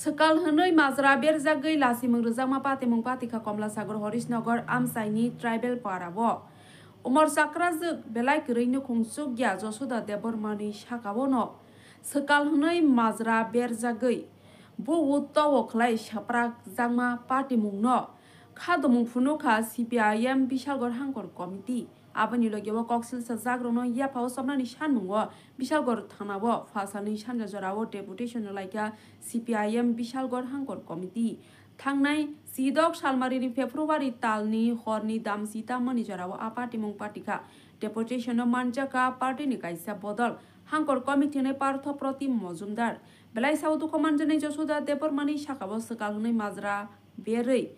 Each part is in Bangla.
Sekal Hanoi Mazra Berzagai Lasimung Rezama Pati Mungpatika Komla Sagar Horisnogor Amsaini Tribal Parabo. Umar Sakrazuk Belai Kirinu Kungsuk Ya Josuda Debormani Shakabono. Sekal Hanoi Mazra Berzagai. Bu Wuto Klai Shaprak Zangma Pati Mungno. Kadomung Funuka CPIM Bishalgor Hangor Committee. Abani Logewa Coxil Sazagrono Yapao Somna Nishan Mungo, Bishalgor Tanabo, Fasa Nishan Jarawo Deputation Laika, CPIM Bishalgor Hangor Committee. Tangnai, Sidok Shalmarini February Talni, Horni Dam Sita Manijarawa Apati Mung Patika, Deputation of Manjaka, Party Nikaisa Bodol, Hangor Committee ne Partho Proti Mozumdar, Belai Sautu Commandane Josuda Depormani Shakabo Sakalne Mazra, Bere,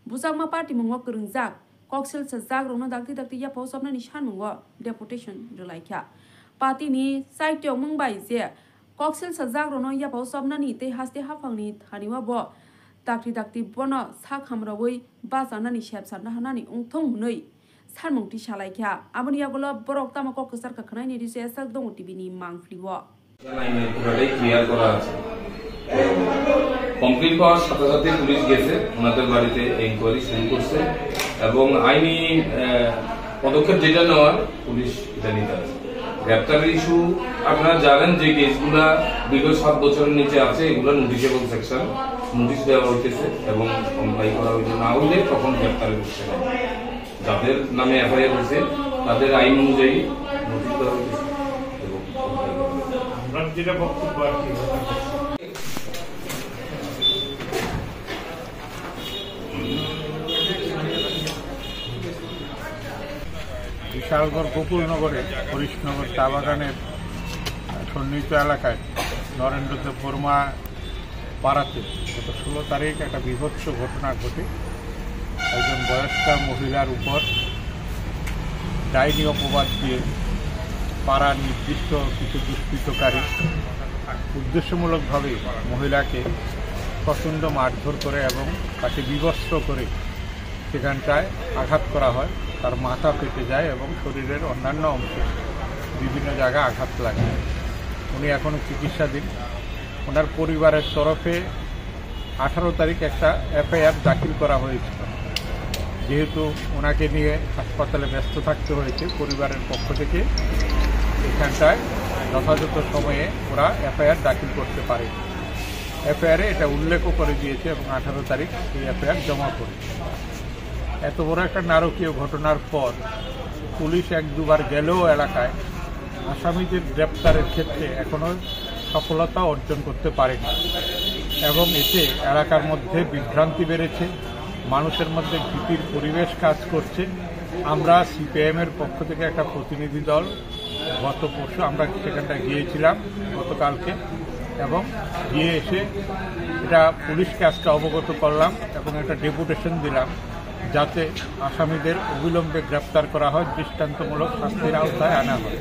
Busama Party Mungo Kurunzak. Coxil Sazagrono Dakti ya Posomna Nishan Mungo, Deputation Julaika. Party ni Site Mumbai Zia. Coxil Sazagrono ya Posomna ni te haste hafangni, Haniwa Bo. Dakti Bono, Sakhamraway, Bazanani Shepsana Hanani, Untong Nui. Sanmungti Shalaika. Aboniagola Borok Tamako Sarkanani Disa don't Tibini Mangfliwa. Complete হওয়ার সাথে সাথে পুলিশ গেছে ওনাদের বাড়িতে এনকোয়ারি শুরু করছে এবং আইনি পদক্ষেপ যেটা নেওয়ার পুলিশ এটা নিতে আছে। গ্রেপ্তারের ইস্যু আপনারা জানেন যে কেসগুলা বিগত 7 বছরের নিচে আছে, এগুলো নোটিশেবল সেকশন, নোটিশ দেওয়া হইতেছে এবং কমপ্লাই করা হইতে না হইলে তখন গ্রেপ্তারের করতে হবে। যাদের নামে এফআইআর হয়েছে তাদের আইন অনুযায়ী নোটিশ দেওয়া হইতেছে এবং আমরা যেটা বক্তব্য আর কি বিশালগড় গোকুলনগরে হরিশনগর চা বাগানের সন্নিহিত এলাকায় নরেন্দ্রদেব বর্মা পাড়াতে গত 16 তারিখ একটা বিভৎস ঘটনা ঘটে। একজন বয়স্কা মহিলার উপর ডাইনি অপবাদ দিয়ে পাড়ার নির্দিষ্ট কিছু দুষ্কৃতকারী উদ্দেশ্যমূলকভাবে মহিলাকে প্রচণ্ড মারধর করে এবং তাকে বিবস্ত্র করে সেখানটায় আঘাত করা হয়। তার মাথা ফেটে যায় এবং শরীরের অন্যান্য অংশে বিভিন্ন জায়গায় আঘাত লাগে। উনি এখনও চিকিৎসাধীন। ওনার পরিবারের তরফে 18 তারিখ একটা এফআইআর দাখিল করা হয়েছিল। যেহেতু ওনাকে নিয়ে হাসপাতালে ব্যস্ত থাকতে হয়েছে, পরিবারের পক্ষ থেকে এখানটায় যথাযথ সময়ে ওরা এফআইআর দাখিল করতে পারে। এফআইআরে এটা উল্লেখও করে দিয়েছে এবং 18 তারিখ এই এফআইআর জমা করেছে। এত বড় একটা নারকীয় ঘটনার পর পুলিশ 1-2 গেলেও এলাকায় আসামিদের গ্রেপ্তারের ক্ষেত্রে এখনো সফলতা অর্জন করতে পারেনি এবং এতে এলাকার মধ্যে বিভ্রান্তি বেড়েছে, মানুষের মধ্যে ভীতির পরিবেশ কাজ করছে। আমরা সিপিএমের পক্ষ থেকে একটা প্রতিনিধি দল গত পরশু আমরা সেখানটায় গিয়েছিলাম গতকালকে এবং গিয়ে এসে এটা পুলিশকে আজকে অবগত করলাম এবং একটা ডেপুটেশন দিলাম যাতে আসামিদের অবিলম্বে গ্রেপ্তার করা হয়, দৃষ্টান্তমূলক শাস্তির আওতায় আনা হয়।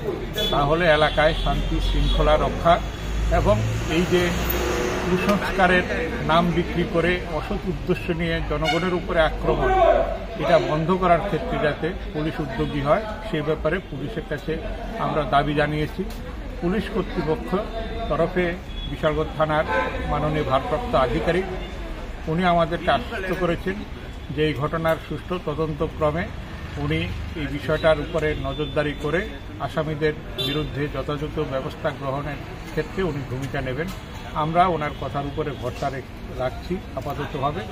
তাহলে এলাকায় শান্তি শৃঙ্খলা রক্ষা এবং এই যে কুসংস্কারের নাম বিক্রি করে অসৎ উদ্দেশ্য নিয়ে জনগণের উপরে আক্রমণ, এটা বন্ধ করার ক্ষেত্রে যাতে পুলিশ উদ্যোগী হয় সেই ব্যাপারে পুলিশের কাছে আমরা দাবি জানিয়েছি। পুলিশ কর্তৃপক্ষ তরফে বিশালগড় থানার মাননীয় ভারপ্রাপ্ত আধিকারিক উনি আমাদেরকে আশ্বস্ত করেছেন যে এই ঘটনার সুষ্ঠু তদন্তক্রমে উনি এই বিষয়টার উপরে নজরদারি করে আসামিদের বিরুদ্ধে যথাযথ ব্যবস্থা গ্রহণের ক্ষেত্রে উনি ভূমিকা নেবেন। আমরা ওনার কথার উপরে ভরসা রাখছি আপাততভাবে।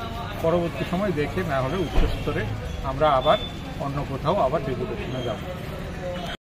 পরবর্তী সময় দেখে না হলে উচ্চস্তরে আমরা আবার অন্য কোথাও আবার ডেপুটেশনে যাব।